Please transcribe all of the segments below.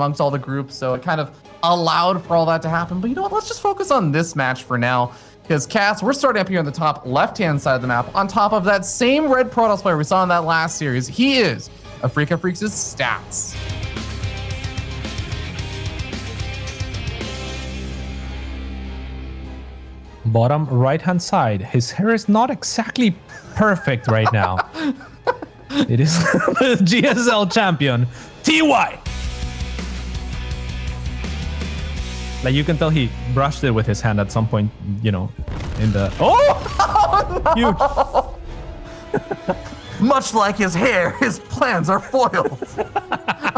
amongst all the groups, so it kind of allowed for all that to happen. But you know what? Let's just focus on this match for now. Because Cats, we're starting up here on the top left-hand side of the map, on top of that same red Protoss player we saw in that last series. He is a Freak of Freaks' Stats. Bottom right-hand side. His hair is not exactly perfect right now. It is the GSL champion, TY. Like, you can tell he brushed it with his hand at some point, you know, in the... Oh! No. Much like his hair, his plans are foiled.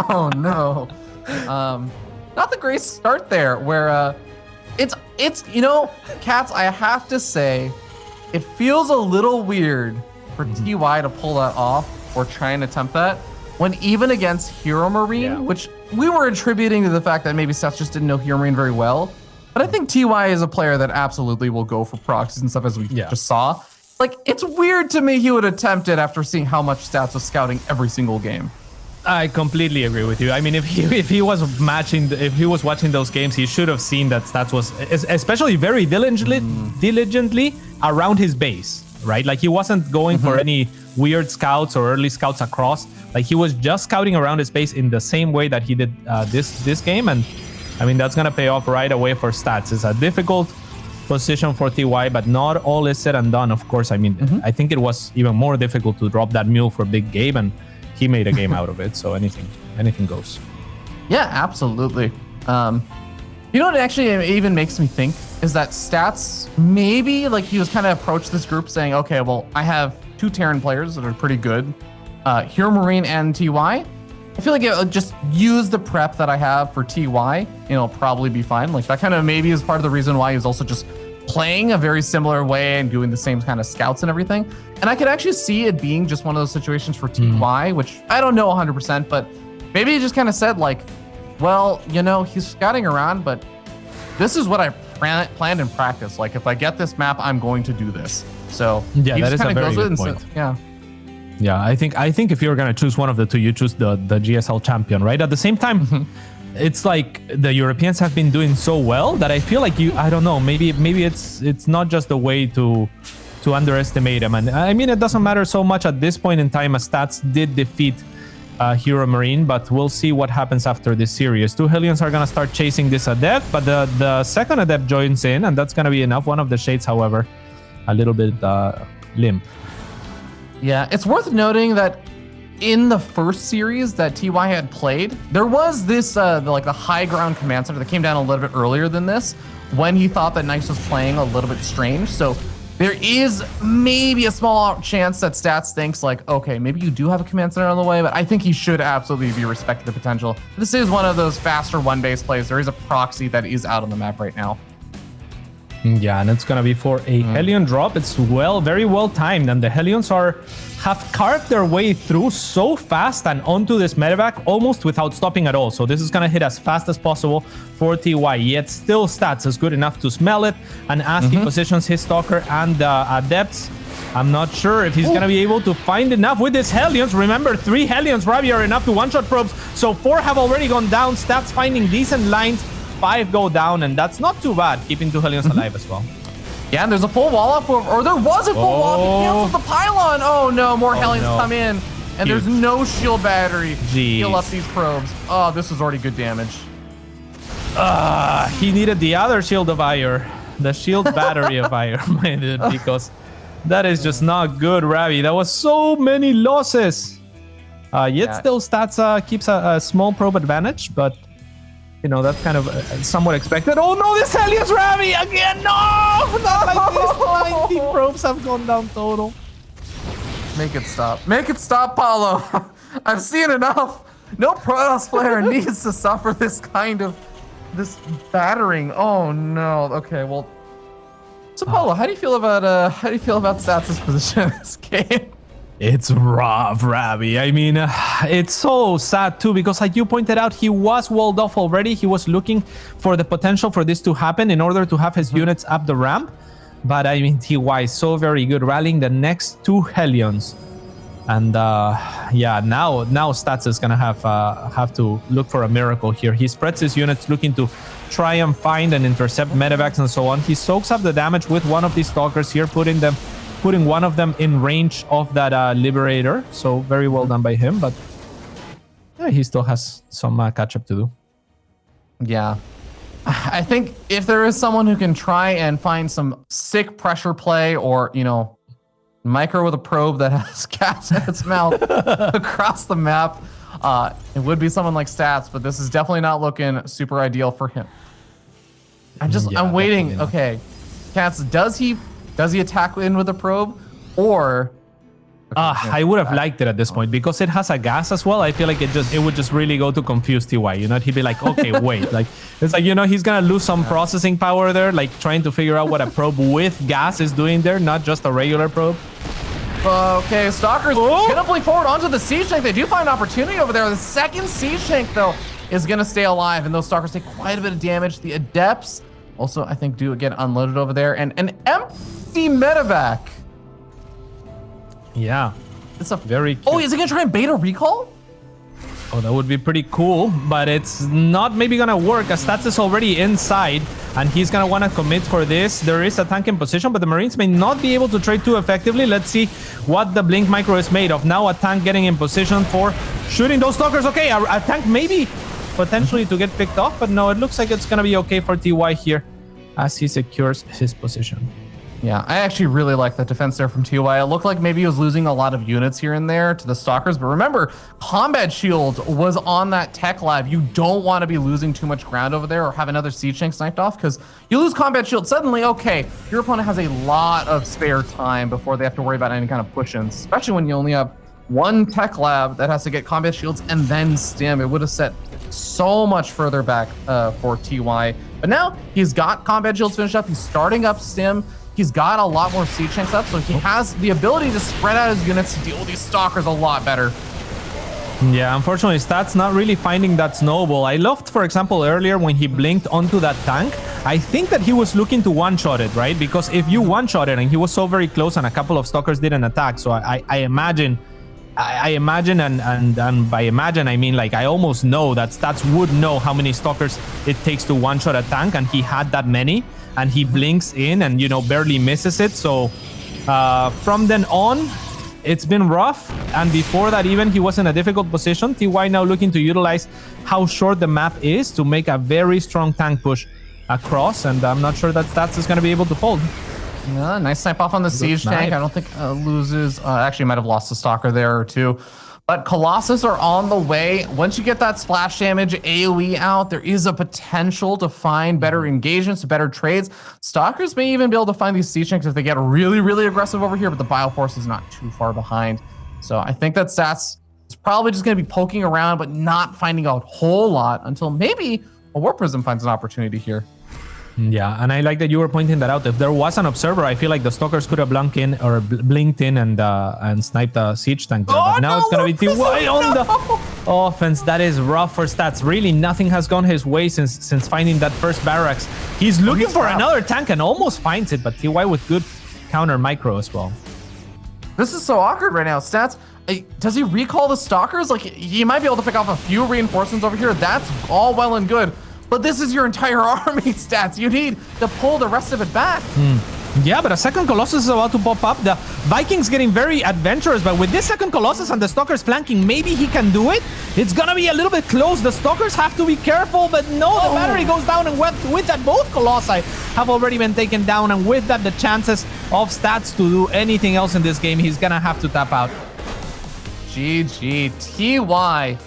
Oh, no. Not the great start there, where it's you know, Cats, I have to say, it feels a little weird for TY to pull that off or try and attempt that when even against Hero Marine, which we were attributing to the fact that maybe Seth just didn't know Hero Marine very well. But I think TY is a player that absolutely will go for proxies and stuff, as we just saw. Like, it's weird to me he would attempt it after seeing how much Stats was scouting every single game. I completely agree with you. I mean, if he was watching those games, he should have seen that Stats was especially very diligently around his base, right? Like, he wasn't going for any weird scouts or early scouts across. Like, he was just scouting around his base in the same way that he did this game, and I mean, that's gonna pay off right away for Stats. It's a difficult position for TY, but not all is said and done, of course. I mean, I think it was even more difficult to drop that mule for Big Gabe, and he made a game out of it, so anything goes. Yeah, absolutely. You know what actually even makes me think is that Stats, maybe like he was kind of approached this group saying, okay, well, I have 2 Terran players that are pretty good, Hero Marine and TY. I feel like it'll just use the prep that I have for TY, and it'll probably be fine. Like, that kind of maybe is part of the reason why he's also just playing a very similar way and doing the same kind of scouts and everything. And I could actually see it being just one of those situations for TY, which I don't know 100%, but maybe he just kind of said, like, well, you know, he's scouting around, but this is what I planned in practice. Like, if I get this map, I'm going to do this. So yeah, he that just is a very good point. Yeah, I think if you're gonna choose one of the two, you choose the GSL champion, right? At the same time, it's like the Europeans have been doing so well that I feel like I don't know, maybe it's not just a way to underestimate them. And I mean, it doesn't matter so much at this point in time, as Stats did defeat Hero Marine, but we'll see what happens after this series. 2 Hellions are gonna start chasing this Adept, but the second Adept joins in, and that's gonna be enough. One of the Shades, however, a little bit limp. Yeah, it's worth noting that in the first series that TY had played, there was this like the high ground command center that came down a little bit earlier than this, when he thought that Nice was playing a little bit strange. So there is maybe a small chance that Stats thinks like, okay, maybe you do have a command center on the way, but I think he should absolutely be respecting the potential. This is one of those faster one-base plays. There is a proxy that is out on the map right now. Yeah, and it's gonna be for a Hellion drop. It's very well timed, and the Hellions have carved their way through so fast and onto this medevac almost without stopping at all. So this is gonna hit as fast as possible for TY. Yet still, Stats is good enough to smell it, and as he positions his Stalker and Adepts, I'm not sure if he's gonna be able to find enough with his Hellions. Remember, 3 Hellions, Ravi, are enough to one-shot probes, so 4 have already gone down. Stats finding decent lines. 5 go down, and that's not too bad, keeping 2 Hellions alive as well. Yeah, and there's a full wall up, or there was a full wall up. He canceled the pylon. Oh no, more Hellions come in, and there's no shield battery. Heal up these probes. Oh, this is already good damage. He needed the other shield of ire, the shield battery of ire, my dude, because that is just not good, Ravi. That was so many losses. Yet still, Stats keeps a small probe advantage, but you know, that's kind of somewhat expected. Oh no, this Hellions, Ravi, again! No! Not like this. 19 probes have gone down total. Make it stop. Make it stop, Paulo. I've seen enough. No Protoss player needs to suffer this kind of battering. Oh no. Okay, well. So Paulo, how do you feel about Stats' position in this game? It's rough, Ravi. I mean, it's so sad too, because like you pointed out, he was walled off already. He was looking for the potential for this to happen in order to have his units up the ramp. But I mean, TY is so very good, rallying the next 2 Hellions. And yeah, now Stats is gonna have to look for a miracle here. He spreads his units, looking to try and find and intercept medevacs and so on. He soaks up the damage with one of these stalkers here, putting one of them in range of that Liberator. So very well done by him, but yeah, he still has some catch up to do. Yeah. I think if there is someone who can try and find some sick pressure play, or, you know, micro with a probe that has cats in its mouth across the map, it would be someone like Stats, but this is definitely not looking super ideal for him. I'm waiting. Okay, Cats, does he attack in with a probe, or? I would have liked it at this point because it has a gas as well. I feel like it would just really go to confuse TY. You know, he'd be like, okay, wait, like it's like, you know, he's gonna lose some processing power there, like trying to figure out what a probe with gas is doing there, not just a regular probe. Okay, Stalkers gonna blink forward onto the siege tank. They do find opportunity over there. The second siege tank though is gonna stay alive, and those Stalkers take quite a bit of damage. The Adepts also, I think, do get unloaded over there, and an empty medevac. Yeah, it's a very cute. Oh, is he gonna try and bait a recall? Oh, that would be pretty cool, but it's not maybe gonna work as Stats is already inside and he's gonna wanna commit for this. There is a tank in position, but the Marines may not be able to trade too effectively. Let's see what the Blink Micro is made of. Now a tank getting in position for shooting those stalkers. Okay, a tank maybe potentially to get picked off, but no, it looks like it's gonna be okay for TY here as he secures his position. Yeah, I actually really like the defense there from TY. It looked like maybe he was losing a lot of units here and there to the Stalkers, but remember, Combat Shield was on that tech lab. You don't want to be losing too much ground over there or have another siege tank sniped off, because you lose Combat Shield, suddenly, okay, your opponent has a lot of spare time before they have to worry about any kind of push-ins, especially when you only have one tech lab that has to get Combat Shields and then stim. It would have set so much further back for TY. But now he's got Combat Shields finished up. He's starting up stim. He's got a lot more siege tanks up, so he has the ability to spread out his units to deal with these Stalkers a lot better. Yeah, unfortunately, Stats not really finding that snowball. I loved, for example, earlier when he blinked onto that tank, I think that he was looking to one-shot it, right? Because if you one-shot it, and he was so very close and a couple of Stalkers didn't attack, so I imagine, and by imagine, I mean, like, I almost know that Stats would know how many Stalkers it takes to one-shot a tank, and he had that many. And he blinks in and, you know, barely misses it. So from then on, it's been rough. And before that, even, he was in a difficult position. TY now looking to utilize how short the map is to make a very strong tank push across. And I'm not sure that Stats is going to be able to hold. Yeah, nice snipe off on the siege tank. I don't think loses. Actually, might have lost a Stalker there or two. But Colossus are on the way. Once you get that splash damage AoE out, there is a potential to find better engagements, better trades. Stalkers may even be able to find these siege tanks if they get really, really aggressive over here, but the Bioforce is not too far behind. So I think that Stats is probably just going to be poking around, but not finding a whole lot until maybe a War Prism finds an opportunity here. Yeah, and I like that you were pointing that out. If there was an observer, I feel like the Stalkers could have blinked in and sniped a siege tank there. But now it's gonna be TY on the offense. That is rough for Stats. Really, nothing has gone his way since finding that first barracks. He's looking for another tank and almost finds it, but TY with good counter micro as well. This is so awkward right now. Stats, does he recall the Stalkers? Like, he might be able to pick off a few reinforcements over here. That's all well and good. But this is your entire army, Stats. You need to pull the rest of it back. Yeah, but a second Colossus is about to pop up. The Vikings getting very adventurous, but with this second Colossus and the Stalkers flanking, maybe he can do it. It's gonna be a little bit close. The Stalkers have to be careful, but no, the battery goes down, and with that, both Colossi have already been taken down, and with that, the chances of Stats to do anything else in this game, he's gonna have to tap out. GG. TY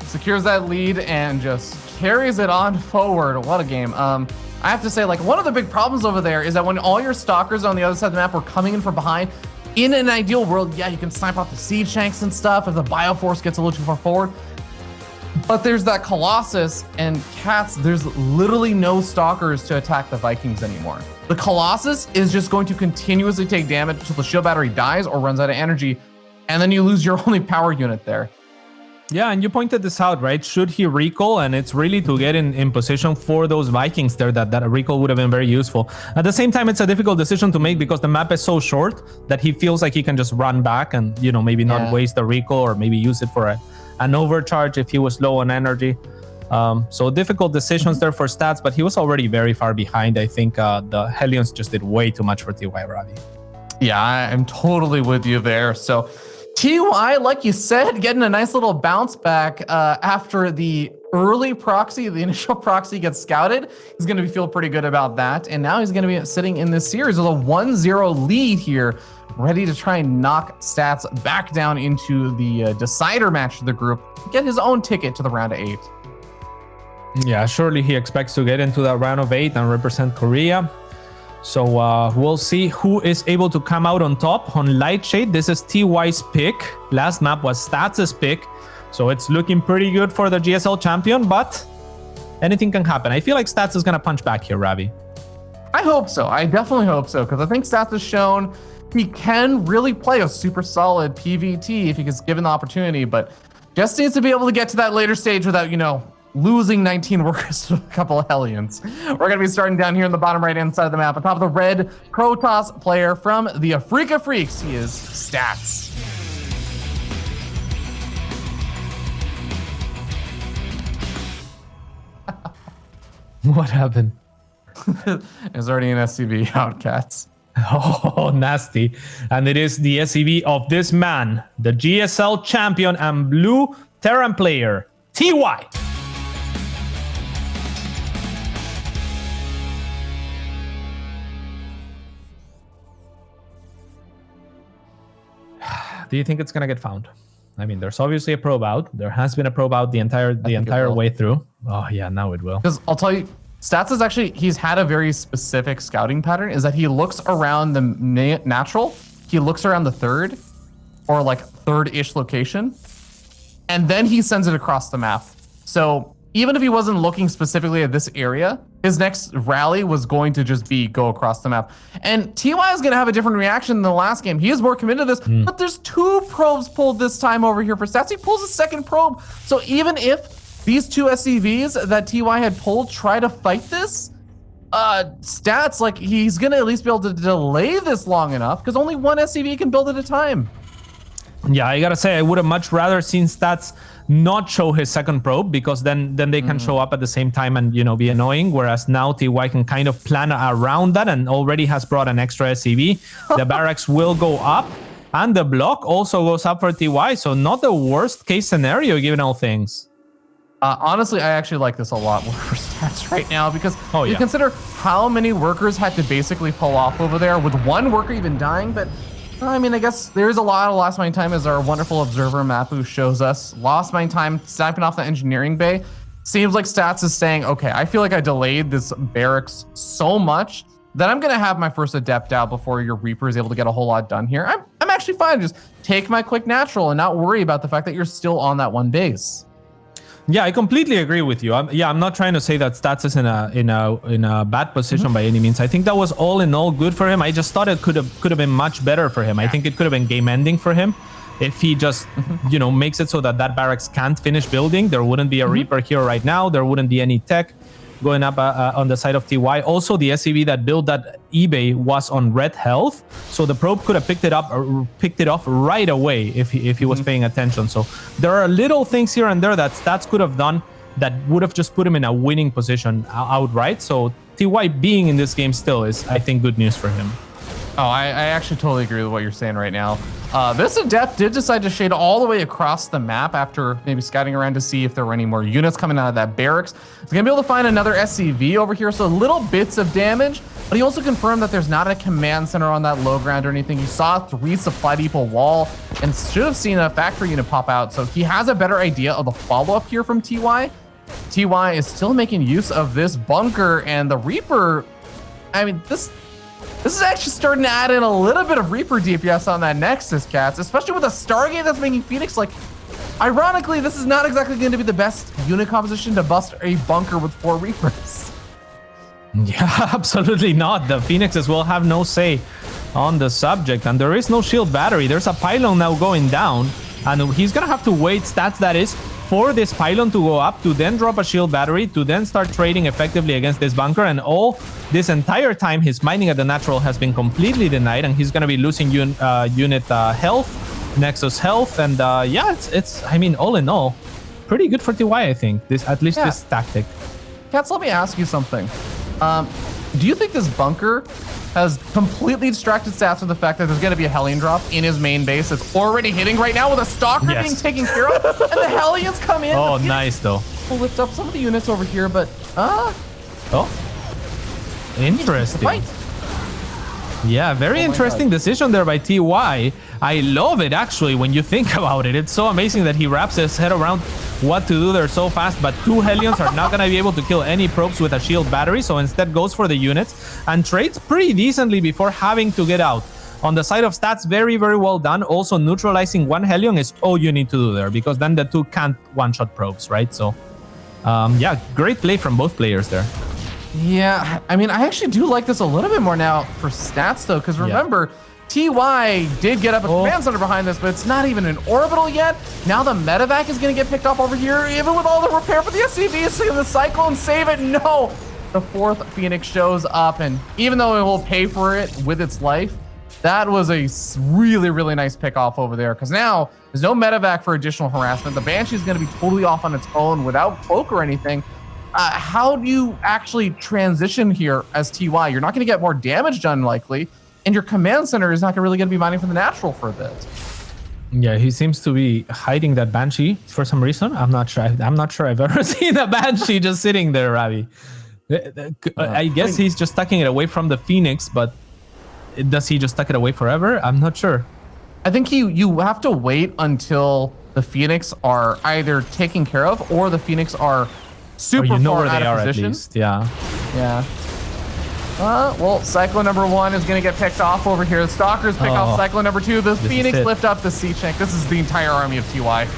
secures that lead and just carries it on forward. What a game. I have to say, like, one of the big problems over there is that when all your Stalkers on the other side of the map were coming in from behind, in an ideal world, yeah, you can snipe off the siege tanks and stuff if the Bioforce gets a little too far forward. But there's that Colossus and Cats, there's literally no Stalkers to attack the Vikings anymore. The Colossus is just going to continuously take damage until the shield battery dies or runs out of energy, and then you lose your only power unit there. Yeah, and you pointed this out, right? Should he recall? And it's really to get in position for those Vikings there that a recall would have been very useful. At the same time, it's a difficult decision to make because the map is so short that he feels like he can just run back and, you know, maybe not waste the recall or maybe use it for an overcharge if he was low on energy. So difficult decisions there for stats, but he was already very far behind. I think the Hellions just did way too much for TY, Ravi. Yeah, I'm totally with you there. So TY, like you said, getting a nice little bounce back after the early proxy, the initial proxy gets scouted. He's going to feel pretty good about that. And now he's going to be sitting in this series with a 1-0 lead here, ready to try and knock stats back down into the decider match of the group, get his own ticket to the round of 8. Yeah, surely he expects to get into that round of 8 and represent Korea. So we'll see who is able to come out on top. On Lightshade, this is TY's pick. Last map was Stats' pick. So it's looking pretty good for the GSL champion, but anything can happen. I feel like Stats is going to punch back here, Ravi. I hope so. I definitely hope so, because I think Stats has shown he can really play a super solid PVT if he gets given the opportunity, but just needs to be able to get to that later stage without, you know, losing 19 workers to a couple of Hellions. We're going to be starting down here in the bottom right-hand side of the map. On top of the red Protoss player from the Afrika Freaks, he is Stats. What happened? There's already an SCV out, cats. Oh, nasty. And it is the SCV of this man, the GSL champion and blue Terran player, TY. Do you think it's gonna get found? I mean, there's obviously a probe out. There has been a probe out the entire way through. Oh yeah, now it will. Because I'll tell you, Stats is actually, he's had a very specific scouting pattern, is that he looks around the natural, he looks around the third, or like third-ish location, and then he sends it across the map. So even if he wasn't looking specifically at this area, his next rally was going to just be go across the map. And TY is going to have a different reaction than the last game. He is more committed to this, but there's 2 probes pulled this time over here for Stats. He pulls a second probe. So even if these 2 SCVs that TY had pulled try to fight this, Stats, like, he's going to at least be able to delay this long enough because only 1 SCV can build at a time. Yeah, I gotta say, I would have much rather seen Stats not show his second probe, because then they can show up at the same time and, you know, be annoying. Whereas now TY can kind of plan around that and already has brought an extra SCV. The barracks will go up and the block also goes up for TY. So not the worst case scenario given all things. Honestly, I actually like this a lot more for Stats right now because you yeah. consider how many workers had to basically pull off over there with 1 worker even dying. But I mean, I guess there's a lot of lost mine time, as our wonderful observer Mapu shows us. Lost mine time sniping off the engineering bay. Seems like Stats is saying, okay, I feel like I delayed this barracks so much that I'm going to have my first adept out before your Reaper is able to get a whole lot done here. I'm actually fine. Just take my quick natural and not worry about the fact that you're still on that 1 base. Yeah, I completely agree with you. I'm not trying to say that Stats is in a bad position by any means. I think that was all in all good for him. I just thought it could have been much better for him. I think it could have been game ending for him if he just you know, makes it so that barracks can't finish building. There wouldn't be a Reaper here right now. There wouldn't be any tech going up on the side of TY. Also, the SCV that built that eBay was on red health, so the probe could have picked it off right away if he was paying attention. So there are little things here and there that Stats could have done that would have just put him in a winning position outright. So TY being in this game still is, I think, good news for him. Oh, I actually totally agree with what you're saying right now. This adept did decide to shade all the way across the map after maybe scouting around to see if there were any more units coming out of that barracks. He's gonna be able to find another SCV over here, so little bits of damage, but he also confirmed that there's not a command center on that low ground or anything. He saw 3 supply depot wall and should have seen a factory unit pop out, so he has a better idea of the follow-up here from TY. TY is still making use of this bunker, and the Reaper, I mean, this is actually starting to add in a little bit of Reaper DPS on that Nexus, cats, especially with a Stargate that's making Phoenix, like, ironically, this is not exactly going to be the best unit composition to bust a bunker with 4 Reapers. Yeah, absolutely not. The Phoenixes will have no say on the subject, and there is no shield battery. There's a pylon now going down. And he's gonna have to wait, stats that is, for this pylon to go up, to then drop a shield battery, to then start trading effectively against this bunker. And all this entire time, his mining at the natural has been completely denied, and he's gonna be losing unit health, Nexus health, and yeah, it's I mean, all in all, pretty good for TY, I think. This, at least this tactic. Cats, let me ask you something. Do you think this bunker has completely distracted Stats from the fact that there's going to be a Hellion drop in his main base? It's already hitting right now with a Stalker being taken care of, and the Hellions come in. Oh, nice though. We'll lift up some of the units over here, but oh, interesting. Yeah, very interesting decision there by TY. I love it, actually, when you think about it. It's so amazing that he wraps his head around what to do there so fast, but 2 Hellions are not going to be able to kill any probes with a shield battery, so instead goes for the units and trades pretty decently before having to get out. On the side of Stats, very, very well done. Also, neutralizing 1 Hellion is all you need to do there, because then the 2 can't one-shot probes, right? So, yeah, great play from both players there. Yeah, I mean, I actually do like this a little bit more now for Stats, though, because remember, TY did get up a command center behind this, but it's not even an orbital yet. Now the medevac is going to get picked off over here, even with all the repair for the SCVs, so the Cyclone save it. No, the 4th Phoenix shows up, and even though it will pay for it with its life, that was a really, really nice pick off over there, because now there's no medevac for additional harassment. The Banshee is going to be totally off on its own without cloak or anything. How do you actually transition here as TY? You're not going to get more damage done, likely, and your command center is not really going to be mining from the natural for a bit. Yeah, he seems to be hiding that Banshee for some reason. I'm not sure I've ever seen a Banshee just sitting there, Ravi. I guess he's just tucking it away from the Phoenix, but does he just tuck it away forever? I'm not sure. I think you have to wait until the Phoenix are either taken care of or the Phoenix are super far out of position. At least. Yeah. Yeah. Well, Cyclone number 1 is going to get picked off over here. The Stalkers pick off Cyclone number 2. The Phoenix lift up the Sea-Chank. This is the entire army of TY.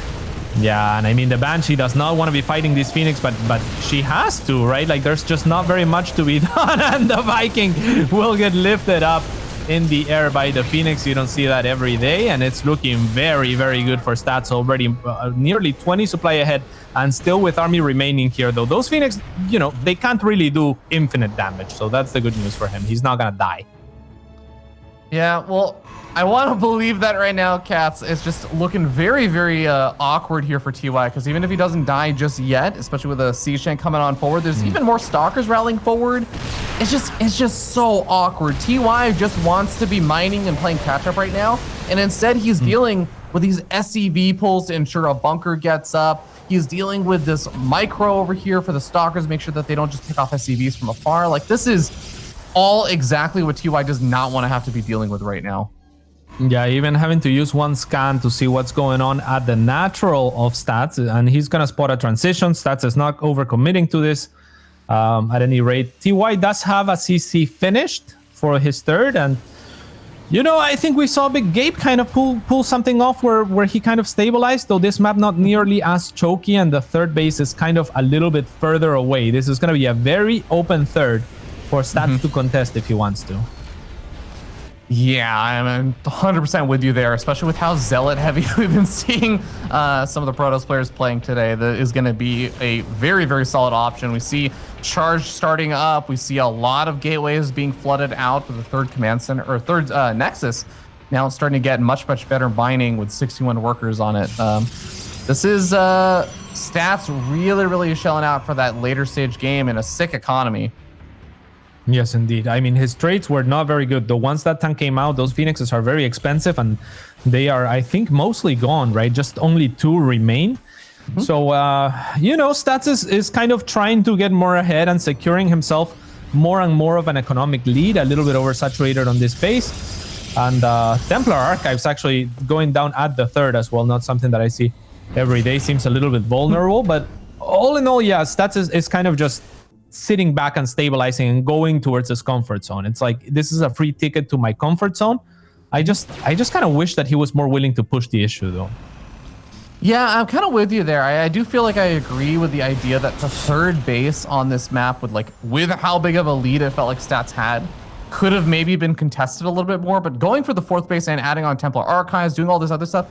Yeah, and I mean, the Banshee does not want to be fighting this Phoenix, but she has to, right? Like, there's just not very much to be done, and the Viking will get lifted up in the air by the Phoenix. You don't see that every day, and it's looking very, very good for Stats already. Nearly 20 supply ahead, and still with army remaining here, though. Those Phoenix, you know, they can't really do infinite damage, so that's the good news for him. He's not gonna die. Yeah, well, I want to believe that right now, Cats. It's just looking very, very awkward here for TY, because even if he doesn't die just yet, especially with a Sea-Shank coming on forward, there's even more Stalkers rallying forward. It's just so awkward. TY just wants to be mining and playing catch-up right now, and instead he's dealing with these SCV pulls to ensure a bunker gets up. He's dealing with this micro over here for the Stalkers, make sure that they don't just pick off SCVs from afar. Like, this is all exactly what TY does not want to have to be dealing with right now. Yeah, even having to use 1 scan to see what's going on at the natural of Stats, and he's gonna spot a transition. Stats is not overcommitting to this. At any rate, TY does have a CC finished for his 3rd, and you know, I think we saw Big Gabe kind of pull something off where he kind of stabilized, though this map not nearly as choky, and the 3rd base is kind of a little bit further away. This is gonna be a very open 3rd for Stats to contest if he wants to. Yeah, I'm 100% with you there, especially with how Zealot heavy we've been seeing some of the Protoss players playing today. That is going to be a very, very solid option. We see Charge starting up. We see a lot of gateways being flooded out with the 3rd command center, or 3rd Nexus. Now it's starting to get much, much better mining with 61 workers on it. This is Stats really, really shelling out for that later stage game in a sick economy. Yes, indeed. I mean, his trades were not very good. The ones that tank came out, those Phoenixes are very expensive, and they are, I think, mostly gone, right? Just only 2 remain. So, you know, Stats is kind of trying to get more ahead and securing himself more and more of an economic lead, a little bit oversaturated on this base. And Templar Archives actually going down at the 3rd as well, not something that I see every day. Seems a little bit vulnerable, but all in all, yeah, Stats is kind of just sitting back and stabilizing and going towards his comfort zone. It's like, this is a free ticket to my comfort zone. I just kind of wish that he was more willing to push the issue, though. Yeah, I'm kind of with you there. I do feel like I agree with the idea that the 3rd base on this map with how big of a lead it felt like Stats had, could have maybe been contested a little bit more, but going for the 4th base and adding on Templar Archives, doing all this other stuff,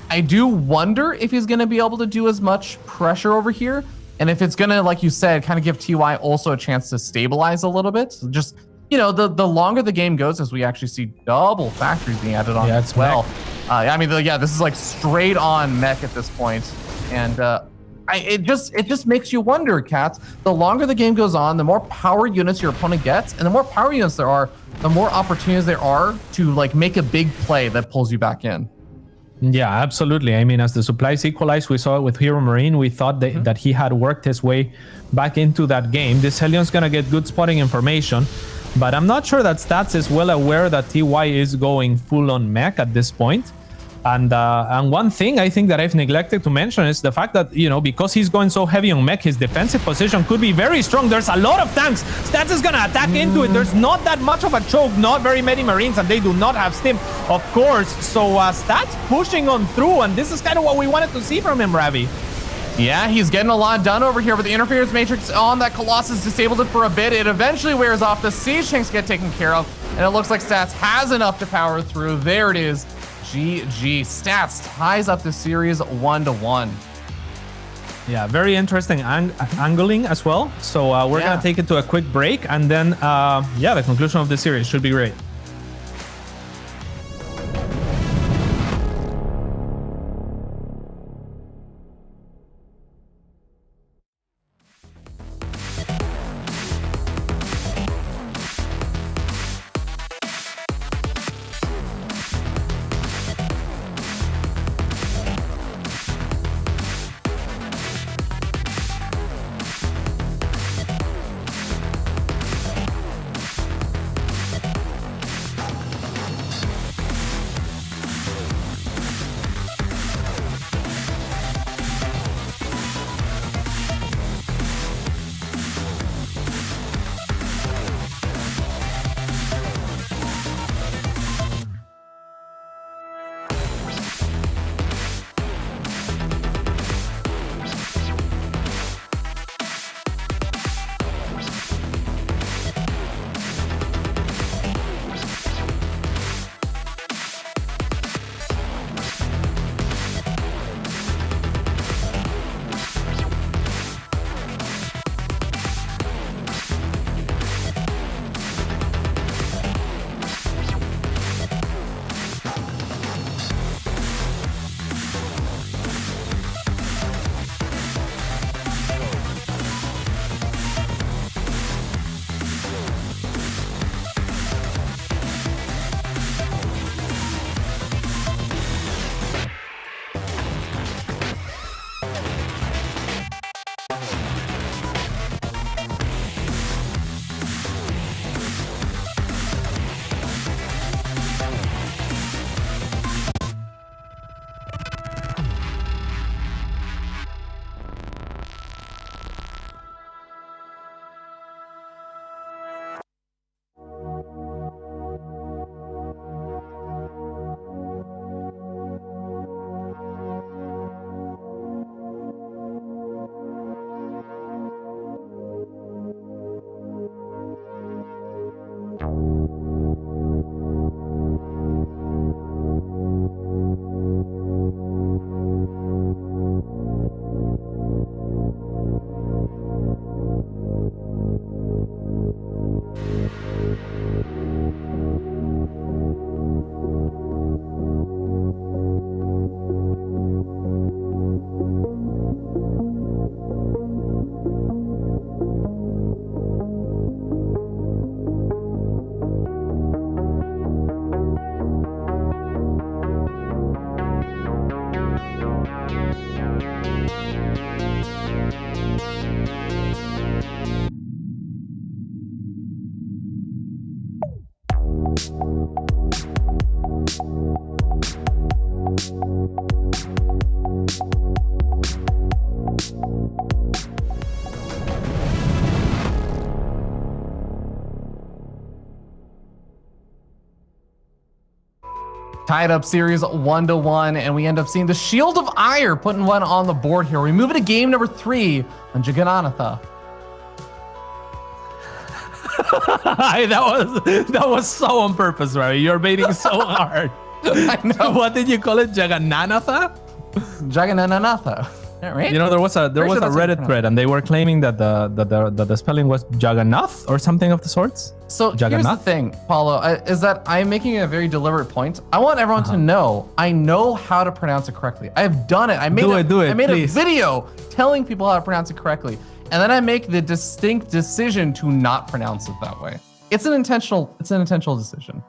I do wonder if he's going to be able to do as much pressure over here. And if it's going to, like you said, kind of give TY also a chance to stabilize a little bit. Just, you know, the longer the game goes, as we actually see double factories being added on as well. I mean, yeah, this is like straight on mech at this point. And it just makes you wonder, Cats. The longer the game goes on, the more power units your opponent gets. And the more power units there are, the more opportunities there are to like make a big play that pulls you back in. Yeah, absolutely. I mean, as the supplies equalized, we saw it with Hero Marine. We thought that he had worked his way back into that game. This Hellion's going to get good spotting information, but I'm not sure that Stats is well aware that TY is going full on mech at this point. And one thing I think that I've neglected to mention is the fact that, you know, because he's going so heavy on mech, his defensive position could be very strong. There's a lot of tanks. Stats is going to attack into it. There's not that much of a choke, not very many Marines, and they do not have stim, of course. So Stats pushing on through, and this is kind of what we wanted to see from him, Ravi. Yeah, he's getting a lot done over here, but the interference matrix on that Colossus disables it for a bit. It eventually wears off. The siege tanks get taken care of, and it looks like Stats has enough to power through. There it is. GG. Stats ties up the series 1-1. Yeah, very interesting angling as well. So we're going to take it to a quick break, and then, the conclusion of the series should be great. Tied up series 1-1, and we end up seeing the Shield of Ire putting one on the board here. We move into game number 3 on Jagannatha. that was so on purpose, right? You're baiting so hard. I know. What did you call it? Jagannatha? Jagannatha. Right? You know, there was a Reddit thread, and they were claiming that the spelling was Jagannath or something of the sorts. So here's the thing, Paulo, is that I'm making a very deliberate point. I want everyone to know I know how to pronounce it correctly. I've done it. I made a video telling people how to pronounce it correctly, and then I make the distinct decision to not pronounce it that way. It's an intentional decision.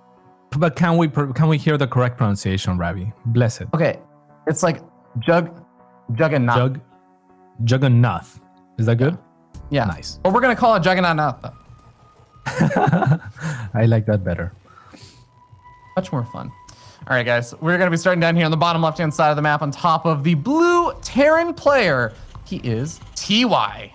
But can we hear the correct pronunciation, Ravi? Bless it. Okay, it's like Jagannath. Jagannath. Is that good? Yeah. Nice. Or we're gonna call it Jagannatha. I like that better. Much more fun. All right, guys, we're gonna be starting down here on the bottom left-hand side of the map on top of the blue Terran player. He is TY.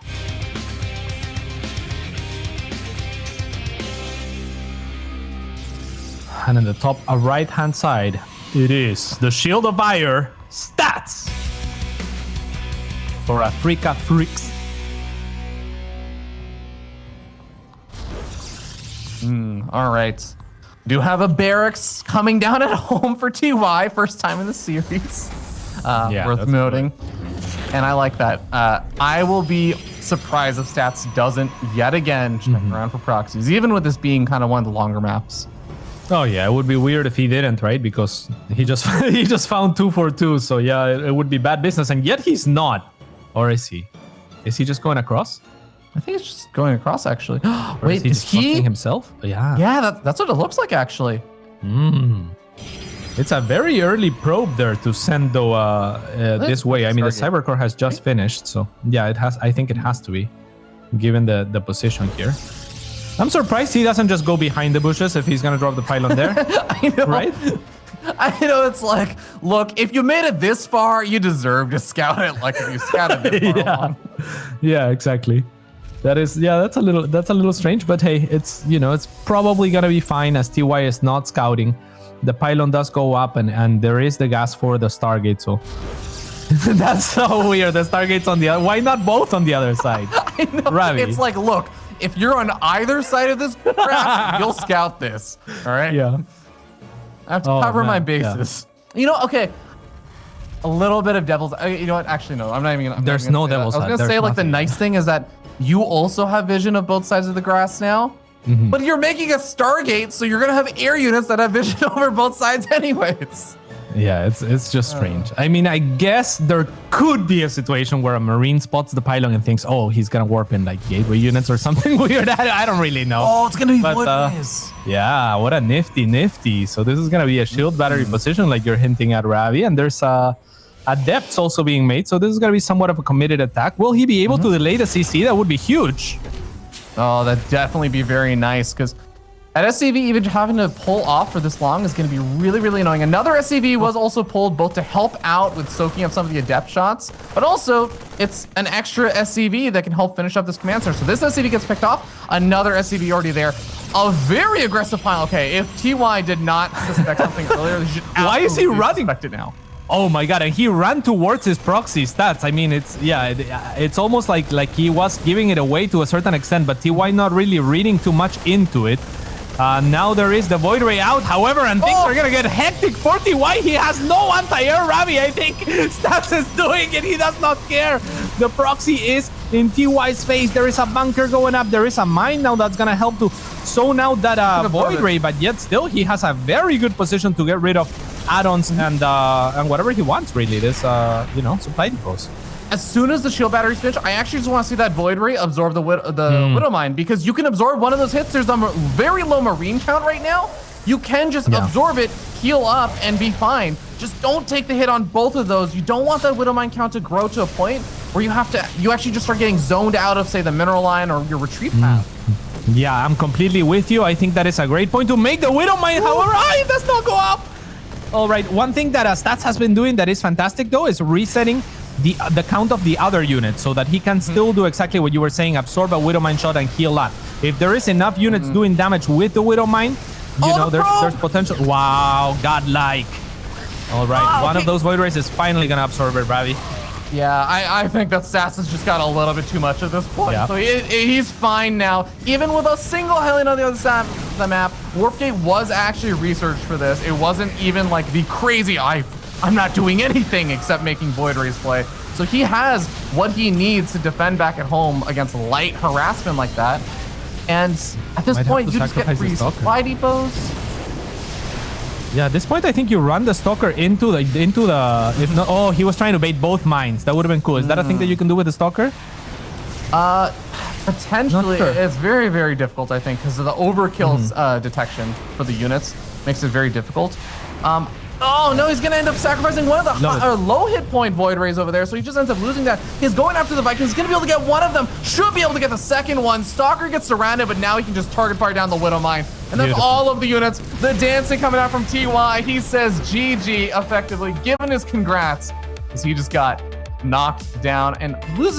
And in the top right-hand side, it is the Shield of Fire stats for Africa Freaks. All right. Do have a barracks coming down at home for TY, first time in the series. Worth noting. And I like that. I will be surprised if Stats doesn't yet again check around for proxies, even with this being kind of one of the longer maps. Oh yeah, it would be weird if he didn't, right? Because he just found 242. So yeah, it would be bad business, and yet he's not. Or is he? Is he just going across? I think it's just going across, actually. Wait, is he himself? Yeah. Yeah, that's what it looks like, actually. It's a very early probe there to send this way. I mean, the Cybercore has just finished, so yeah, it has. I think it has to be, given the position here. I'm surprised he doesn't just go behind the bushes if he's gonna drop the pylon there. I know. Right? I know, it's like, look, if you made it this far, you deserve to scout it. Like if you scouted this far along. Yeah, exactly. That's a little strange, but hey, it's probably gonna be fine as TY is not scouting. The pylon does go up, and there is the gas for the Stargate, so that's so weird. The Stargate's on the other. Why not both on the other side? I know. Ravi. It's like, look, if you're on either side of this crap, you'll scout this. All right. Yeah. I have to cover my bases. Yeah. You know, okay. A little bit of devil's. You know what? Actually, no. I'm not even gonna. There's no devil's. I was gonna say, like, the nice thing is that you also have vision of both sides of the grass now. But you're making a Stargate, so you're gonna have air units that have vision over both sides, anyways. Yeah, it's just strange. I mean, I guess there could be a situation where a Marine spots the pylon and thinks, oh, he's gonna warp in like gateway units or something weird. I don't really know. Oh, it's gonna be void. Yeah, what a nifty. So this is gonna be a shield battery position, like you're hinting at, Ravi, and there's a depths also being made. So this is gonna be somewhat of a committed attack. Will he be able to delay the CC? That would be huge. Oh, that'd definitely be very nice, because at SCV, even having to pull off for this long is going to be really, really annoying. Another SCV was also pulled both to help out with soaking up some of the adept shots, but also it's an extra SCV that can help finish up this command center. So this SCV gets picked off. Another SCV already there. A very aggressive pile. Okay, if TY did not suspect something earlier, they should why is he running? Suspect it now. Oh my god, and he ran towards his proxy stats. I mean, it's almost like he was giving it away to a certain extent, but TY not really reading too much into it. Now there is the Void Ray out, however, and things are gonna get hectic for TY. He has no anti-air, Ravi. I think Stats is doing it. He does not care. The proxy is in TY's face. There is a bunker going up. There is a mine now that's gonna help to zone out that Void Ray, but yet still he has a very good position to get rid of add-ons and whatever he wants, really. This supply depots. As soon as the shield battery's finished, I actually just want to see that Void Ray absorb the Widow Mine, because you can absorb one of those hits. There's a very low Marine count right now. You can just absorb it, heal up, and be fine. Just don't take the hit on both of those. You don't want that Widow Mine count to grow to a point where you actually just start getting zoned out of, say, the mineral line or your retreat path. Yeah, I'm completely with you. I think that is a great point to make the Widow Mine. However, it does not go up. All right, one thing that Stats has been doing that is fantastic, though, is resetting the count of the other units so that he can still do exactly what you were saying, absorb a Widow Mine shot and heal up. If there is enough units doing damage with the Widow Mine, there's potential. Wow, godlike. All right, one of those Void Rays is finally going to absorb it, Ravi. Yeah, I think that Sass has just got a little bit too much at this point. Yeah. So he's fine now. Even with a single Hellion on the other side of the map, Warpgate was actually researched for this. It wasn't even like the crazy, I'm not doing anything except making Void Rays play. So he has what he needs to defend back at home against light harassment like that. And at this point, you just get free supply depots. Yeah, at this point, I think you run the Stalker into the if not, oh, he was trying to bait both mines. That would have been cool. Is that a thing that you can do with the Stalker? Potentially, Sure. it's very, very difficult, I think, because of the overkill detection for the units makes it very difficult. Oh no, he's gonna end up sacrificing one of the low hit point Void Rays over there, so he just ends up losing that. He's going after the Vikings. He's gonna be able to get one of them. Should be able to get the second one. Stalker gets surrounded, but now he can just target fire down the Widow Mine. And that's all of the units. The dancing coming out from TY. He says GG, effectively giving his congrats, as he just got knocked down and loses